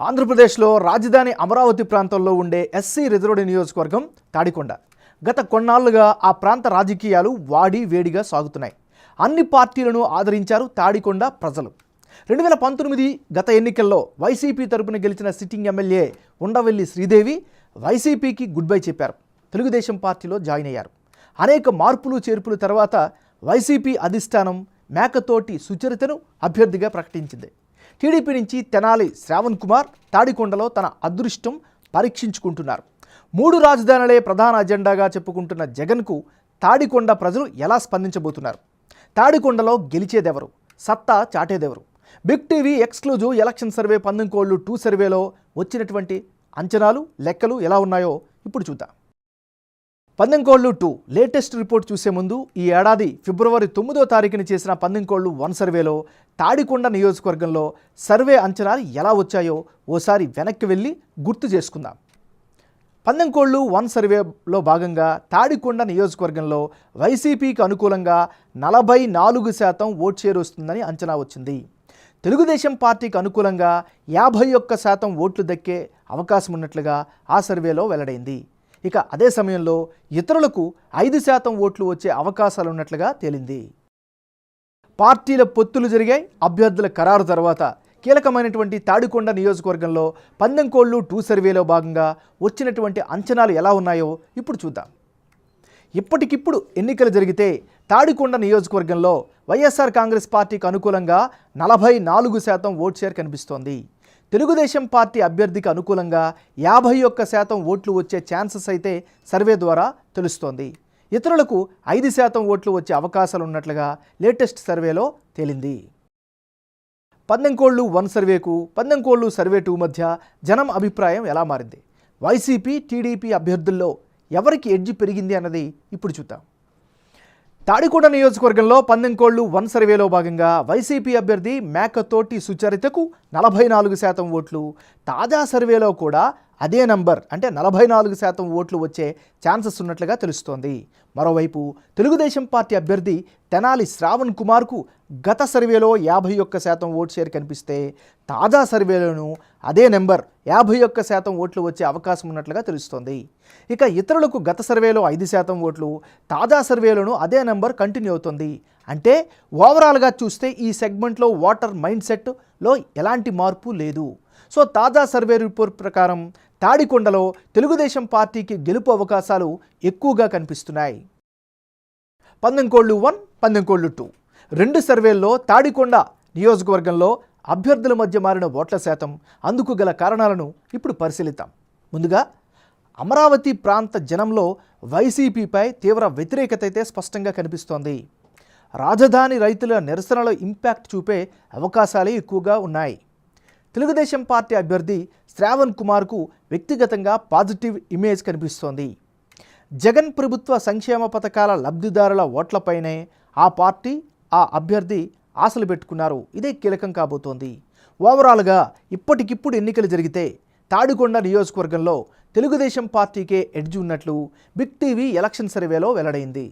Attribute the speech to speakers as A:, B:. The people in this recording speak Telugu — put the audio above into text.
A: ఆంధ్రప్రదేశ్లో రాజధాని అమరావతి ప్రాంతంలో ఉండే ఎస్సీ రిజర్వ్డ్ నియోజకవర్గం తాడికొండ. గత కొన్నాళ్లుగా ఆ ప్రాంత రాజకీయాలు వాడి వేడిగా సాగుతున్నాయి. అన్ని పార్టీలను ఆదరించారు తాడికొండ ప్రజలు. 2019 గత ఎన్నికల్లో వైసీపీ తరపున గెలిచిన సిట్టింగ్ ఎమ్మెల్యే ఉండవెల్లి శ్రీదేవి వైసీపీకి గుడ్ బై చెప్పారు. తెలుగుదేశం పార్టీలో జాయిన్ అయ్యారు. అనేక మార్పులు చేర్పుల తర్వాత వైసీపీ అధిష్టానం మేకతోటి సుచరితను అభ్యర్థిగా ప్రకటించింది. టీడీపీ నుంచి తెనాలి శ్రావణ్ కుమార్ తాడికొండలో తన అదృష్టం పరీక్షించుకుంటున్నారు. 3 రాజధానులే ప్రధాన అజెండాగా చెప్పుకుంటున్న జగన్కు తాడికొండ ప్రజలు ఎలా స్పందించబోతున్నారు? తాడికొండలో గెలిచేదెవరు? సత్తా చాటేదెవరు? Big TV exclusive election survey 19 సర్వేలో వచ్చినటువంటి అంచనాలు లెక్కలు ఎలా ఉన్నాయో ఇప్పుడు చూద్దాం. 19 లేటెస్ట్ రిపోర్ట్ చూసే ముందు ఈ ఏడాది ఫిబ్రవరి 9వ తారీఖున చేసిన 19 సర్వేలో తాడికొండ నియోజకవర్గంలో సర్వే అంచనాలు ఎలా వచ్చాయో ఓసారి వెనక్కి వెళ్ళి గుర్తు చేసుకుందాం. 19 సర్వేలో భాగంగా తాడికొండ నియోజకవర్గంలో వైసీపీకి అనుకూలంగా 44% ఓట్ షేర్ వస్తుందని అంచనా వచ్చింది. తెలుగుదేశం పార్టీకి అనుకూలంగా 51% ఓట్లు దక్కే అవకాశం ఉన్నట్లుగా ఆ సర్వేలో వెల్లడైంది. ఇక అదే సమయంలో ఇతరులకు 5% ఓట్లు వచ్చే అవకాశాలు ఉన్నట్లుగా తేలింది. పార్టీల పొత్తులు జరిగాయి. అభ్యర్థుల ఖరారు తర్వాత కీలకమైనటువంటి తాడికొండ నియోజకవర్గంలో 19 సర్వేలో భాగంగా వచ్చినటువంటి అంచనాలు ఎలా ఉన్నాయో ఇప్పుడు చూద్దాం. ఇప్పటికిప్పుడు ఎన్నికలు జరిగితే తాడికొండ నియోజకవర్గంలో వైఎస్ఆర్ కాంగ్రెస్ పార్టీకి అనుకూలంగా 44% ఓట్ షేర్ కనిపిస్తోంది. తెలుగుదేశం పార్టీ అభ్యర్థికి అనుకూలంగా 51% ఓట్లు వచ్చే ఛాన్సెస్ అయితే సర్వే ద్వారా తెలుస్తోంది. ఇతరులకు 5% ఓట్లు వచ్చే అవకాశాలు ఉన్నట్లుగా లేటెస్ట్ సర్వేలో తేలింది. 19 సర్వేకు 19 సర్వే 2 మధ్య జనం అభిప్రాయం ఎలా మారింది? వైసీపీ టీడీపీ అభ్యర్థుల్లో ఎవరికి ఎడ్జ్ పెరిగింది అన్నది ఇప్పుడు చూద్దాం. తాడికొండ నియోజకవర్గంలో 19 సర్వేలో భాగంగా వైసీపీ అభ్యర్థి మేకతోటి సుచరితకు 44% ఓట్లు, తాజా సర్వేలో కూడా అదే నంబర్ అంటే 44% ఓట్లు వచ్చే ఛాన్సెస్ ఉన్నట్లుగా తెలుస్తోంది. మరోవైపు తెలుగుదేశం పార్టీ అభ్యర్థి తెనాలి శ్రావణ్ కుమార్కు గత సర్వేలో 51% ఓట్ షేర్ కనిపిస్తే తాజా సర్వేలోనూ అదే నెంబర్ 51% ఓట్లు వచ్చే అవకాశం ఉన్నట్లుగా తెలుస్తోంది. ఇక ఇతరులకు గత సర్వేలో 5% ఓట్లు, తాజా సర్వేలోనూ అదే నెంబర్ కంటిన్యూ అవుతుంది. అంటే ఓవరాల్గా చూస్తే ఈ సెగ్మెంట్లో ఓటర్ మైండ్ సెట్లో ఎలాంటి మార్పు లేదు. సో తాజా సర్వే రిపోర్ట్ ప్రకారం తాడికొండలో తెలుగుదేశం పార్టీకి గెలుపు అవకాశాలు ఎక్కువగా కనిపిస్తున్నాయి. 19 19 రెండు సర్వేల్లో తాడికొండ నియోజకవర్గంలో అభ్యర్థుల మధ్య మారిన ఓట్ల శాతం, అందుకు గల కారణాలను ఇప్పుడు పరిశీలిద్దాం. ముందుగా అమరావతి ప్రాంత జనంలో వైసీపీపై తీవ్ర వ్యతిరేకత అయితే స్పష్టంగా కనిపిస్తోంది. రాజధాని రైతుల నిరసనలో ఇంపాక్ట్ చూపే అవకాశాలే ఎక్కువగా ఉన్నాయి. తెలుగుదేశం పార్టీ అభ్యర్థి శ్రావణ్ కుమార్కు వ్యక్తిగతంగా పాజిటివ్ ఇమేజ్ కనిపిస్తోంది. జగన్ ప్రభుత్వ సంక్షేమ పథకాల లబ్ధిదారుల ఓట్లపైనే ఆ పార్టీ ఆ అభ్యర్థి ఆశలు పెట్టుకున్నారు. ఇదే కీలకం కాబోతోంది. ఓవరాల్గా ఇప్పటికిప్పుడు ఎన్నికలు జరిగితే తాడికొండ నియోజకవర్గంలో తెలుగుదేశం పార్టీకే ఎడ్జ్ ఉన్నట్లు బిగ్ టీవీ ఎలక్షన్ సర్వేలో వెల్లడైంది.